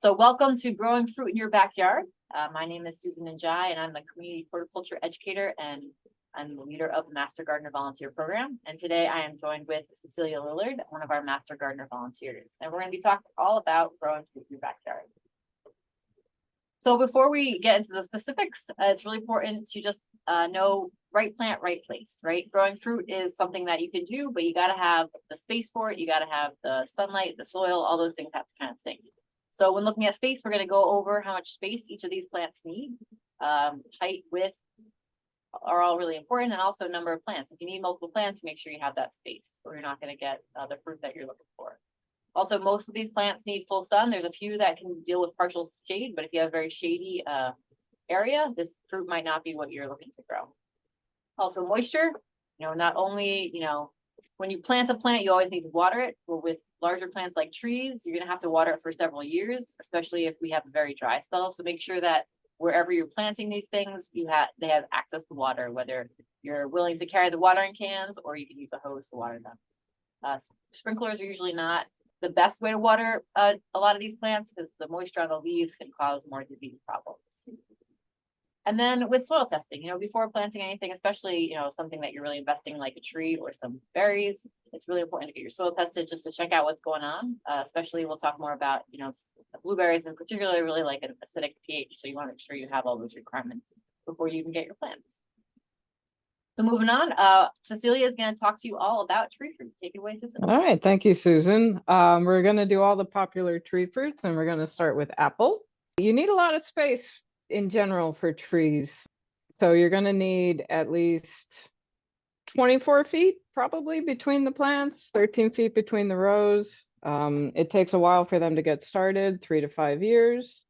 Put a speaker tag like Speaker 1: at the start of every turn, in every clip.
Speaker 1: So welcome to Growing Fruit in Your Backyard. My name is Susan Njai, and I'm the community horticulture educator, and I'm the leader of the Master Gardener Volunteer Program. And today I am joined with Cecilia Lillard, one of our Master Gardener volunteers. And we're going to be talking all about growing fruit in your backyard. So before we get into the specifics, it's really important to just know right plant, right place, right? Growing fruit is something that you can do, but you got to have the space for it. You got to have the sunlight, the soil, all those things have to kind of sync. So when looking at space, we're going to go over how much space each of these plants need. Height, width are all really important, and also number of plants. If you need multiple plants, make sure you have that space, or you're not going to get the fruit that you're looking for. Also, most of these plants need full sun. There's a few that can deal with partial shade, but if you have a very shady area, this fruit might not be what you're looking to grow. Also, moisture, not only, when you plant a plant, you always need to water it. Well, with larger plants like trees, you're going to have to water it for several years, especially if we have a very dry spell. So make sure that wherever you're planting these things, they have access to water, whether you're willing to carry the watering cans or you can use a hose to water them. Sprinklers are usually not the best way to water a lot of these plants because the moisture on the leaves can cause more disease problems. And then with soil testing, before planting anything, especially, something that you're really investing like a tree or some berries, it's really important to get your soil tested just to check out what's going on. Especially we'll talk more about, blueberries in particular really like an acidic pH. So you want to make sure you have all those requirements before you can get your plants. So moving on, Cecilia is going to talk to you all about tree fruit. Take it away, Cecilia.
Speaker 2: All right, thank you, Susan. We're going to do all the popular tree fruits, and we're going to start with apple. You need a lot of space in general for trees. So you're going to need at least 24 feet probably between the plants, 13 feet between the rows. It takes a while for them to get started, 3 to 5 years.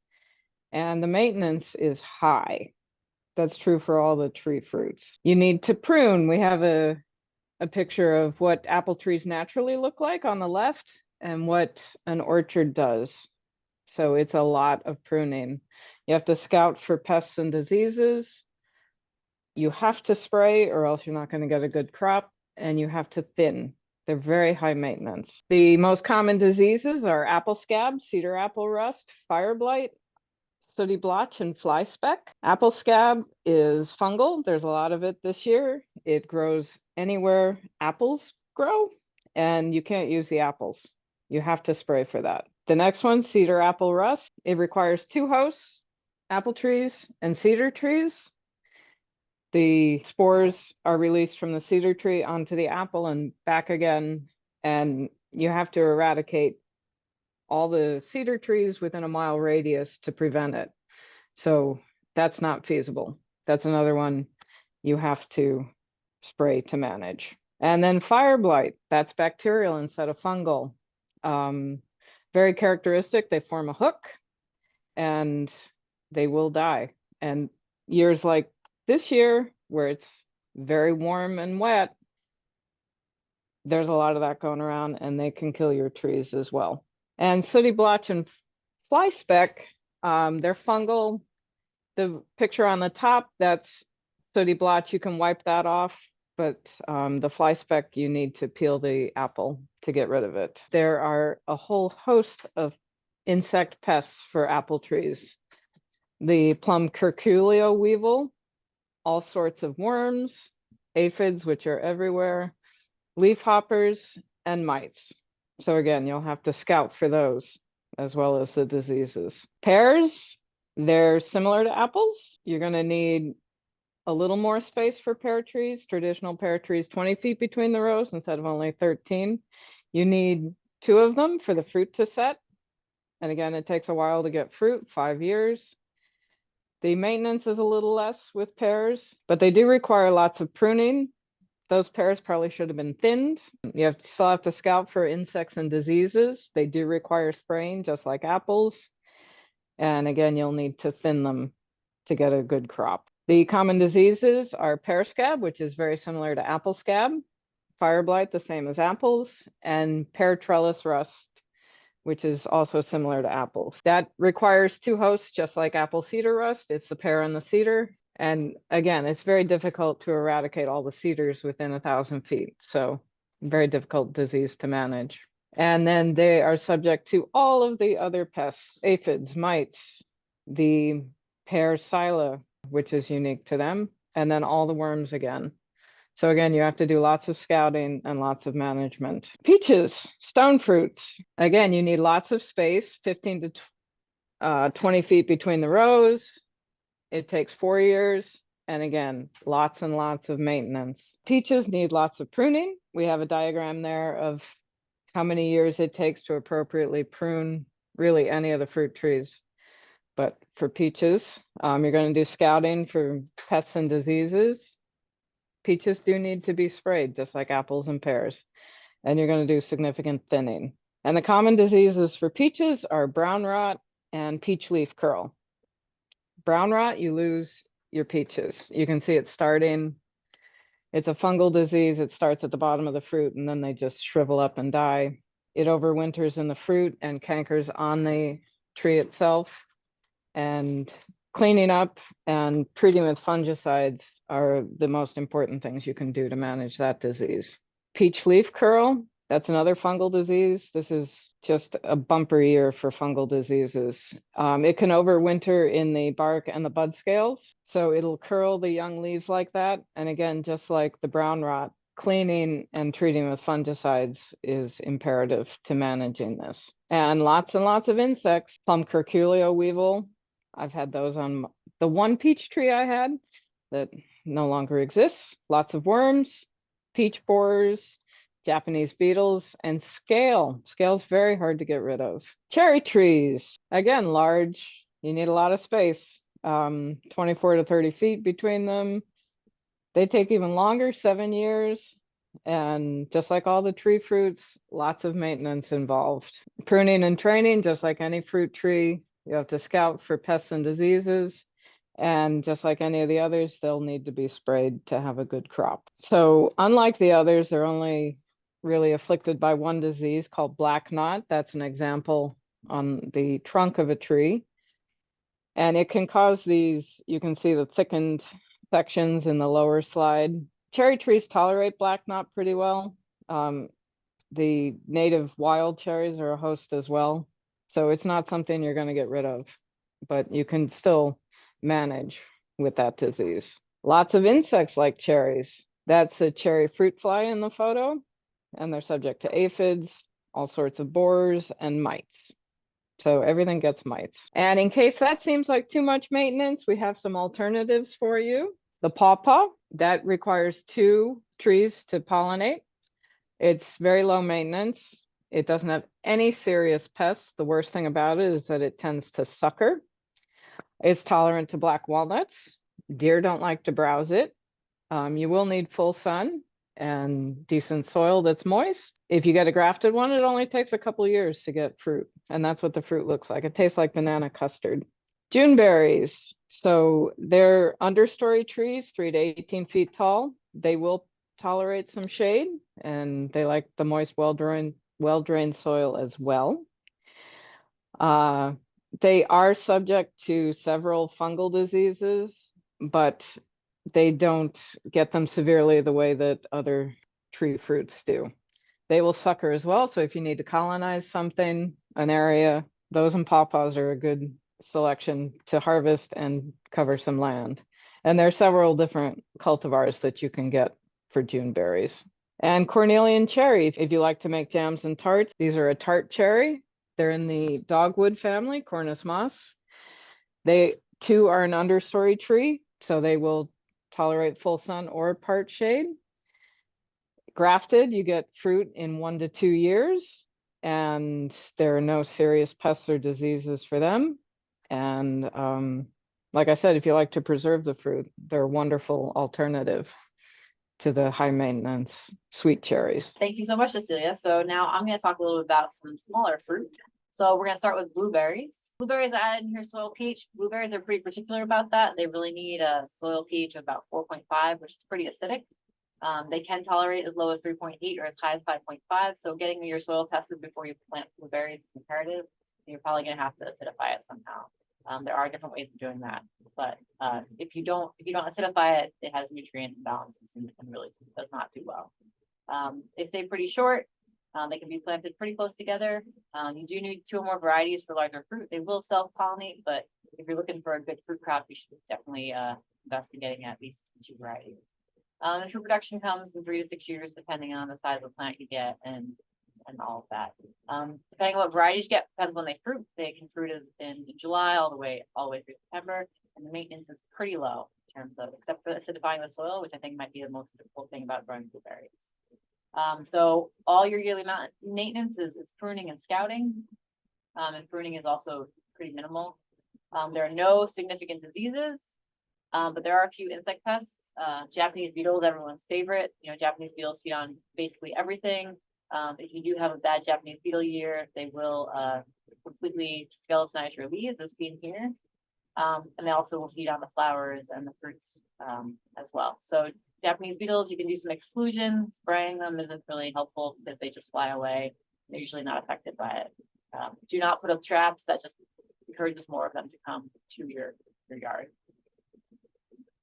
Speaker 2: And the maintenance is high. That's true for all the tree fruits. You need to prune. We have a picture of what apple trees naturally look like on the left and what an orchard does. So it's a lot of pruning. You have to scout for pests and diseases. You have to spray or else you're not going to get a good crop, and you have to thin. They're very high maintenance. The most common diseases are apple scab, cedar apple rust, fire blight, sooty blotch, and fly speck. Apple scab is fungal. There's a lot of it this year. It grows anywhere apples grow, and you can't use the apples. You have to spray for that. The next one, cedar apple rust. It requires 2 hosts, apple trees and cedar trees. The spores are released from the cedar tree onto the apple and back again, and you have to eradicate all the cedar trees within a mile radius to prevent it. So that's not feasible. That's another one you have to spray to manage. And then fire blight, that's bacterial instead of fungal. Very characteristic, they form a hook and they will die. And years like this year, where it's very warm and wet, there's a lot of that going around, and they can kill your trees as well. And sooty blotch and fly speck, they're fungal. The picture on the top, that's sooty blotch. You can wipe that off, but the fly speck, you need to peel the apple to get rid of it. There are a whole host of insect pests for apple trees. The plum curculio weevil, all sorts of worms, aphids, which are everywhere, leaf hoppers, and mites. So again, you'll have to scout for those as well as the diseases. Pears, they're similar to apples. You're going to need a little more space for pear trees. Traditional pear trees, 20 feet between the rows instead of only 13. You need 2 of them for the fruit to set. And again, it takes a while to get fruit, 5 years. The maintenance is a little less with pears, but they do require lots of pruning. Those pears probably should have been thinned. You still have to scout for insects and diseases. They do require spraying, just like apples. And again, you'll need to thin them to get a good crop. The common diseases are pear scab, which is very similar to apple scab, fire blight, the same as apples, and pear trellis rust, which is also similar to apples. That requires 2 hosts, just like apple cedar rust. It's the pear and the cedar. And again, it's very difficult to eradicate all the cedars within 1,000 feet. So very difficult disease to manage. And then they are subject to all of the other pests, aphids, mites, the pear scylla, which is unique to them, and then all the worms again. So again, you have to do lots of scouting and lots of management. Peaches, stone fruits. Again, you need lots of space, 15 to 20 feet between the rows. It takes 4 years. And again, lots and lots of maintenance. Peaches need lots of pruning. We have a diagram there of how many years it takes to appropriately prune really any of the fruit trees. But for peaches, you're going to do scouting for pests and diseases. Peaches do need to be sprayed, just like apples and pears. And you're going to do significant thinning. And the common diseases for peaches are brown rot and peach leaf curl. Brown rot, you lose your peaches. You can see it starting. It's a fungal disease. It starts at the bottom of the fruit and then they just shrivel up and die. It overwinters in the fruit and cankers on the tree itself. And cleaning up and treating with fungicides are the most important things you can do to manage that disease. Peach leaf curl, that's another fungal disease. This is just a bumper year for fungal diseases. It can overwinter in the bark and the bud scales, so it'll curl the young leaves like that. And again, just like the brown rot, cleaning and treating with fungicides is imperative to managing this. And lots of insects, plum curculio weevil. I've had those on the one peach tree I had that no longer exists. Lots of worms, peach borers, Japanese beetles, and scale. Scale's very hard to get rid of. Cherry trees, again, large. You need a lot of space, 24 to 30 feet between them. They take even longer, 7 years. And just like all the tree fruits, lots of maintenance involved. Pruning and training, just like any fruit tree, you have to scout for pests and diseases. And just like any of the others, they'll need to be sprayed to have a good crop. So unlike the others, they're only really afflicted by one disease called black knot. That's an example on the trunk of a tree. And it can cause these, you can see the thickened sections in the lower slide. Cherry trees tolerate black knot pretty well. The native wild cherries are a host as well. So it's not something you're going to get rid of, but you can still manage with that disease. Lots of insects like cherries. That's a cherry fruit fly in the photo, and they're subject to aphids, all sorts of borers, and mites. So everything gets mites. And in case that seems like too much maintenance, we have some alternatives for you. The pawpaw, that requires 2 trees to pollinate. It's very low maintenance. It doesn't have any serious pests. The worst thing about it is that it tends to sucker. It's tolerant to black walnuts. Deer don't like to browse it. You will need full sun and decent soil that's moist. If you get a grafted one, it only takes a couple of years to get fruit. And that's what the fruit looks like. It tastes like banana custard. Juneberries. So they're understory trees, 3 to 18 feet tall. They will tolerate some shade and they like the moist, well-drained soil as well. They are subject to several fungal diseases, but they don't get them severely the way that other tree fruits do. They will sucker as well. So if you need to colonize something, an area, those and pawpaws are a good selection to harvest and cover some land. And there are several different cultivars that you can get for Juneberries. And Cornelian Cherry, if you like to make jams and tarts, these are a tart cherry. They're in the dogwood family, Cornus moss. They too are an understory tree, so they will tolerate full sun or part shade. Grafted, you get fruit in 1 to 2 years, and there are no serious pests or diseases for them. And like I said, if you like to preserve the fruit, they're a wonderful alternative to the high maintenance sweet cherries.
Speaker 1: Thank you so much, Cecilia. So now I'm going to talk a little bit about some smaller fruit. So we're going to start with blueberries. Blueberries I added in here soil pH. Blueberries are pretty particular about that. They really need a soil pH of about 4.5, which is pretty acidic. They can tolerate as low as 3.8 or as high as 5.5. So getting your soil tested before you plant blueberries is imperative. You're probably going to have to acidify it somehow. There are different ways of doing that, but if you don't acidify it, it has nutrient imbalances and really does not do well. They stay pretty short. They can be planted pretty close together. You do need 2 or more varieties for larger fruit. They will self-pollinate, but if you're looking for a good fruit crop, you should definitely invest in getting at least 2 varieties. And fruit production comes in 3 to 6 years, depending on the size of the plant you get and all of that. Depending on what varieties you get, depends when they fruit. They can fruit as in July all the way through September, and the maintenance is pretty low in terms of, except for acidifying the soil, which I think might be the most difficult thing about growing blueberries. So all your yearly maintenance is pruning and scouting. And pruning is also pretty minimal. There are no significant diseases, but there are a few insect pests. Japanese beetles, everyone's favorite. You know, Japanese beetles feed on basically everything. If you do have a bad Japanese beetle year, they will completely skeletonize your leaves, as seen here. And they also will feed on the flowers and the fruits as well. So Japanese beetles, you can do some exclusion. Spraying them isn't really helpful because they just fly away. They're usually not affected by it. Do not put up traps. That just encourages more of them to come to your yard.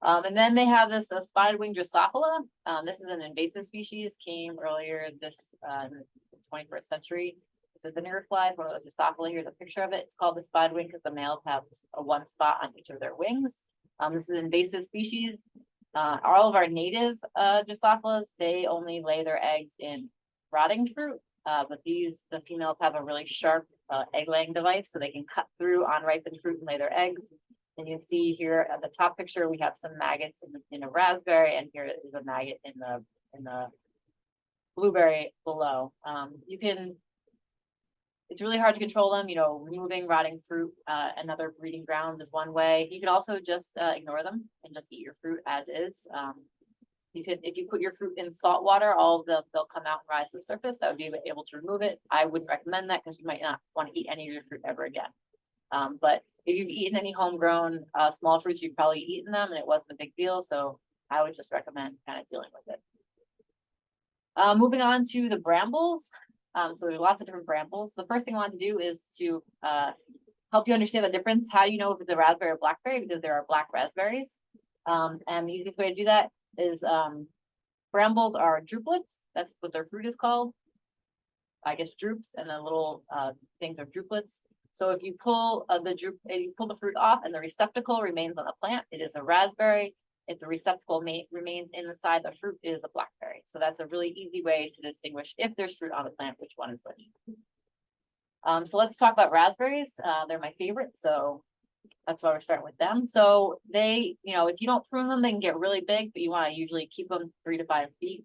Speaker 1: And then they have this spotted-winged Drosophila. This is an invasive species, came earlier this 21st century. It's a vinegar fly, it's one of those Drosophila. Here's a picture of it. It's called the spotted wing because the males have a 1 spot on each of their wings. This is an invasive species. All of our native Drosophilas, they only lay their eggs in rotting fruit, but the females have a really sharp egg laying device, so they can cut through unripened fruit and lay their eggs. And you can see here at the top picture, we have some maggots in a raspberry, and here is a maggot in the blueberry below. It's really hard to control them. You know, removing rotting fruit and other breeding grounds is one way. You can also just ignore them and just eat your fruit as is. If you put your fruit in salt water, they'll come out and rise to the surface. That would be able to remove it. I wouldn't recommend that because you might not want to eat any of your fruit ever again. But if you've eaten any homegrown small fruits, you've probably eaten them and it wasn't a big deal. So I would just recommend kind of dealing with it. Moving on to the brambles. So there's lots of different brambles. The first thing I want to do is to help you understand the difference. How do you know if it's a raspberry or blackberry? Because there are black raspberries. And the easiest way to do that is brambles are drupelets. That's what their fruit is called. I guess drupes, and the little things are drupelets. So if you pull the fruit off and the receptacle remains on the plant, it is a raspberry. If the receptacle remains inside the fruit, it is a blackberry. So that's a really easy way to distinguish if there's fruit on the plant, which one is which. So let's talk about raspberries. They're my favorite, so that's why we're starting with them. So they, if you don't prune them, they can get really big, but you want to usually keep them 3 to 5 feet.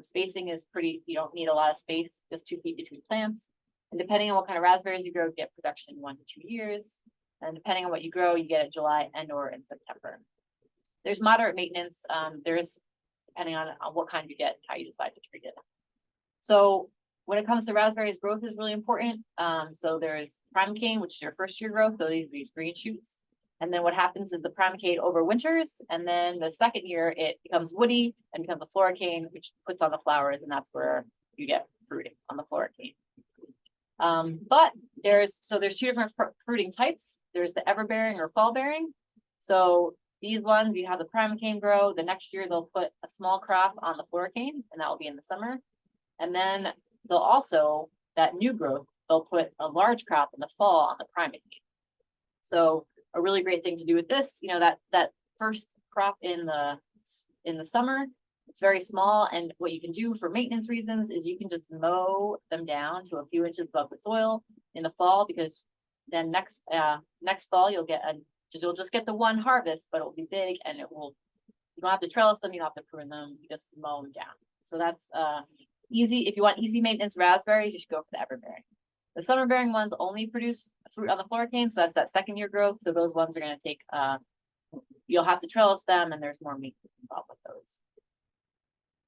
Speaker 1: Spacing is you don't need a lot of space, just 2 feet between plants. And depending on what kind of raspberries you grow, you get production in 1 to 2 years. And depending on what you grow, you get it July or in September. There's moderate maintenance. There's depending on what kind you get, how you decide to treat it. So when it comes to raspberries, growth is really important. So there's primocane, which is your first year growth. So these green shoots. And then what happens is the primocane overwinters. And then the second year, it becomes woody and becomes a floricane, which puts on the flowers. And that's where you get fruiting on the floricane. But there's 2 different fruiting types. There's the everbearing or fall bearing. So these ones, you have the primocane grow. The next year, they'll put a small crop on the floricane, and that will be in the summer. And then they'll also, that new growth, they'll put a large crop in the fall on the primocane. So a really great thing to do with this, that first crop in the summer, it's very small. And what you can do for maintenance reasons is you can just mow them down to a few inches above the soil in the fall, because then next fall you'll just get the one harvest, but it will be big, and you don't have to trellis them, you don't have to prune them, you just mow them down. So that's easy. If you want easy maintenance raspberries, you should go for the everbearing. The summer bearing ones only produce fruit on the floricane, so that's that second year growth. So those ones are going to take, you'll have to trellis them, and there's more maintenance involved with those.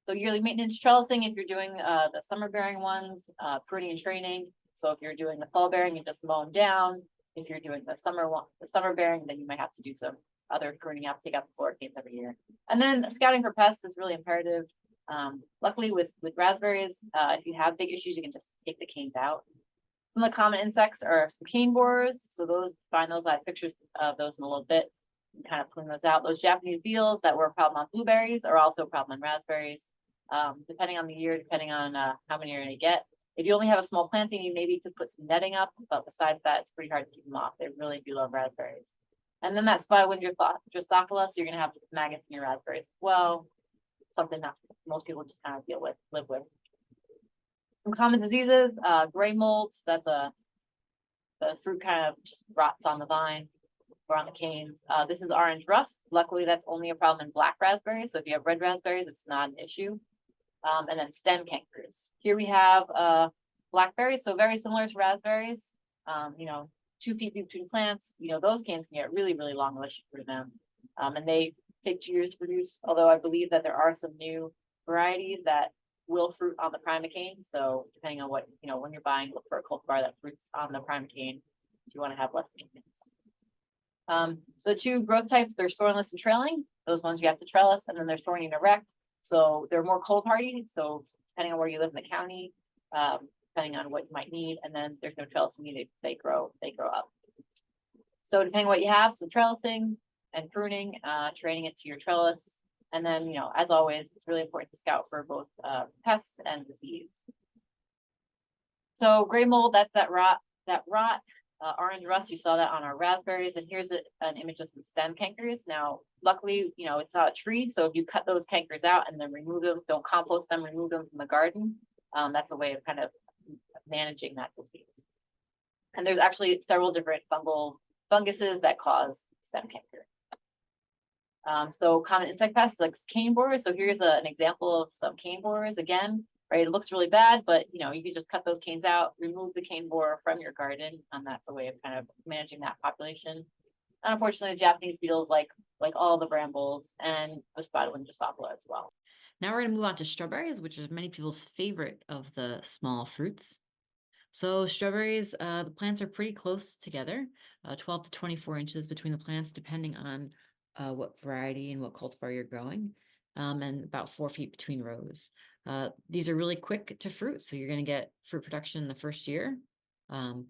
Speaker 1: So yearly maintenance trellising, if you're doing the summer bearing ones, pruning and training. So if you're doing the fall bearing, you just mow them down. If you're doing the summer bearing, then you might have to do some other pruning. You have to take out the floricanes every year. And then scouting for pests is really imperative. Luckily with raspberries, if you have big issues, you can just take the canes out. Some of the common insects are some cane borers. So I have pictures of those in a little bit, and kind of prune those out. Those Japanese beetles that were a problem on blueberries are also a problem on raspberries. Depending on the year, depending on how many you're going to get. If you only have a small planting, you maybe could put some netting up, but besides that, it's pretty hard to keep them off. They really do love raspberries. And then that spotted Drosophila, so you're gonna have maggots in your raspberries as well. Something that most people just kind of live with. Some common diseases, gray mold, the fruit kind of just rots on the vine or on the canes. This is orange rust. Luckily, that's only a problem in black raspberries. So if you have red raspberries, it's not an issue. And then stem cankers. Here we have blackberries, so very similar to raspberries. 2 feet between plants. Those canes can get really, really long luscious fruit in them. And they take 2 years to produce, although I believe that there are some new varieties that will fruit on the prima cane. So depending on what, when you're buying, look for a cultivar that fruits on the prima cane if you want to have less maintenance. So 2 growth types, they're thornless and trailing. Those ones you have to trellis, and then they're thorny and erect. So they're more cold hardy. So depending on where you live in the county, depending on what you might need, and then there's no trellis needed. They grow up. So depending on what you have, so trellising and pruning, training it to your trellis. And then, as always, it's really important to scout for both pests and disease. So gray mold, that's that rot. Orange rust, you saw that on our raspberries. And here's an image of some stem cankers. Now, luckily, it's not a tree. So if you cut those cankers out and then remove them, don't compost them, remove them from the garden. That's a way of kind of managing that disease. And there's actually several different funguses that cause stem canker. So common insect pests like cane borers. So here's an example of some cane borers again, right? It looks really bad, but you can just cut those canes out, remove the cane borer from your garden, and that's a way of kind of managing that population. And unfortunately, the Japanese beetles like all the brambles and the spotted Drosophila as well.
Speaker 3: Now we're going to move on to strawberries, which is many people's favorite of the small fruits. So strawberries, the plants are pretty close together, 12 to 24 inches between the plants, depending on what variety and what cultivar you're growing, and about 4 feet between rows. These are really quick to fruit, so you're going to get fruit production in the first year. And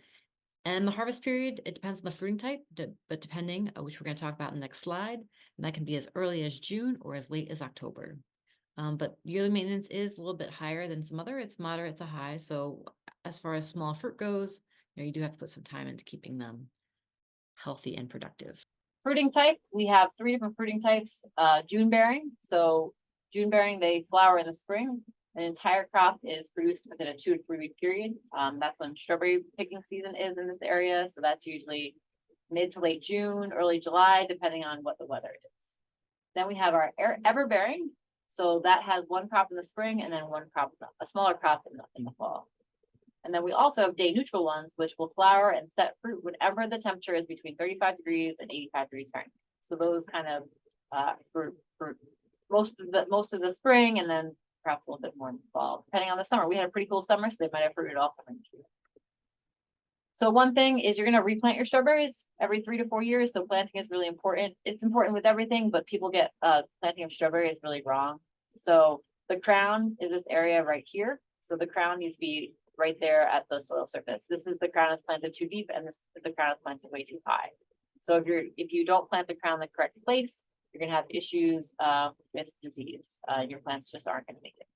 Speaker 3: the harvest period, it depends on the fruiting type, but depending, which we're going to talk about in the next slide, and that can be as early as June or as late as October. But yearly maintenance is a little bit higher than some other. It's moderate to high. So as far as small fruit goes, you do have to put some time into keeping them healthy and productive.
Speaker 1: Fruiting type, we have 3 different fruiting types. Juneberry. So Juneberry, they flower in the spring. An entire crop is produced within a 2 to 3 week period. That's when strawberry picking season is in this area. So that's usually mid to late June, early July, depending on what the weather is. Then we have our everbearing. So that has 1 crop in the spring and then a smaller crop in the fall. And then we also have day neutral ones, which will flower and set fruit whenever the temperature is between 35 degrees and 85 degrees Fahrenheit. So those kind of for most of the spring, and then perhaps a little bit more in the fall, depending on the summer. We had a pretty cool summer, so they might have fruited all summer. So one thing is you're going to replant your strawberries every 3 to 4 years. So planting is really important. It's important with everything, but people get planting of strawberries really wrong. So the crown is this area right here. So the crown needs to be right there at the soil surface. This is the crown is planted too deep, and the crown is planted way too high. So if you don't plant the crown in the correct place, you're going to have issues with disease. Your plants just aren't going to make it.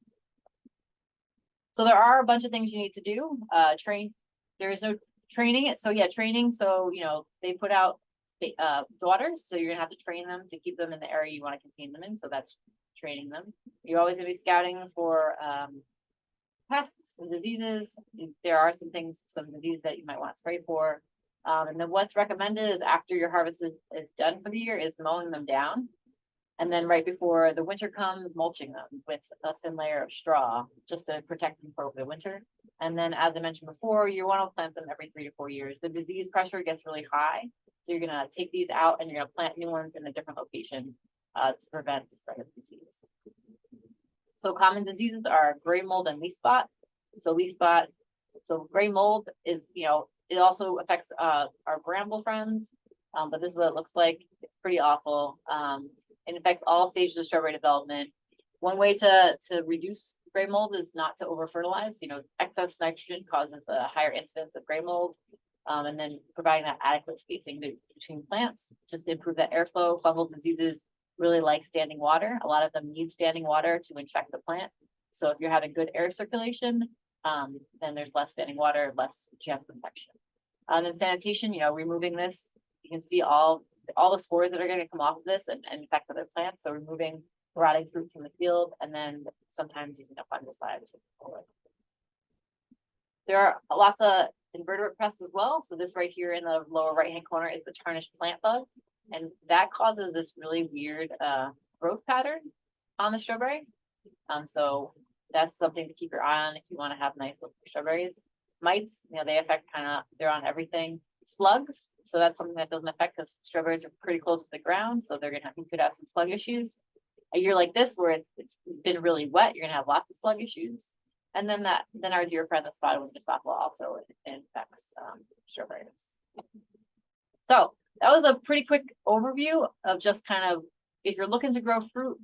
Speaker 1: So there are a bunch of things you need to do. There is no training. So yeah, training. So they put out daughters, so you're gonna have to train them to keep them in the area you want to contain them in. So that's training them. You're always gonna be scouting for pests and diseases. There are some diseases that you might want to spray for. And then what's recommended is after your harvest is done for the year is mowing them down. And then right before the winter comes, mulching them with a thin layer of straw just to protect them for the winter. And then, as I mentioned before, you want to plant them every 3 to 4 years. The disease pressure gets really high. So you're going to take these out and you're going to plant new ones in a different location to prevent the spread of disease. So common diseases are gray mold and leaf spot. So gray mold is, it also affects our bramble friends, but this is what it looks like. It's pretty awful. It affects all stages of strawberry development. One way to reduce gray mold is not to over fertilize. Excess nitrogen causes a higher incidence of gray mold, and then providing that adequate spacing between plants just to improve that airflow. Fungal diseases really like standing water. A lot of them need standing water to infect the plant. So if you're having good air circulation, then there's less standing water, less chance of infection. Then sanitation, removing this, you can see all the spores that are going to come off of this and infect other plants. So removing rotting fruit from the field, and then sometimes using a fungicide to control it. There are lots of invertebrate pests as well. So this right here in the lower right-hand corner is the tarnished plant bug. And that causes this really weird growth pattern on the strawberry. So that's something to keep your eye on if you want to have nice looking strawberries. Mites, they affect they're on everything. Slugs, so that's something that doesn't affect because strawberries are pretty close to the ground. So you could have some slug issues. A year like this where it's been really wet, you're gonna have lots of slug issues. And then our dear friend, the spotted wing Pawpaw, also infects strawberries. So that was a pretty quick overview of just kind of, if you're looking to grow fruit,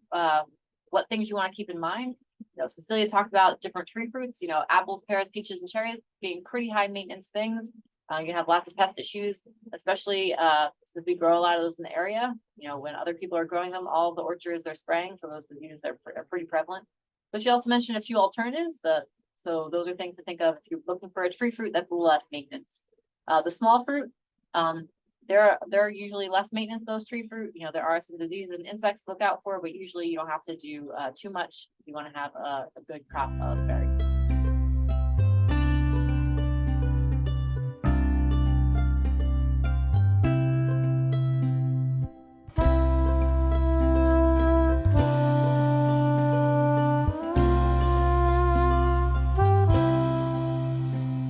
Speaker 1: what things you want to keep in mind. Cecilia talked about different tree fruits, apples, pears, peaches, and cherries being pretty high maintenance things. You have lots of pest issues, especially since we grow a lot of those in the area. When other people are growing them, all the orchards are spraying, so those diseases are pretty prevalent. But she also mentioned a few alternatives. So those are things to think of if you're looking for a tree fruit that's less maintenance. The small fruit, there are usually less maintenance those tree fruit. There are some diseases and insects to look out for, but usually you don't have to do too much if you want to have a good crop of berries.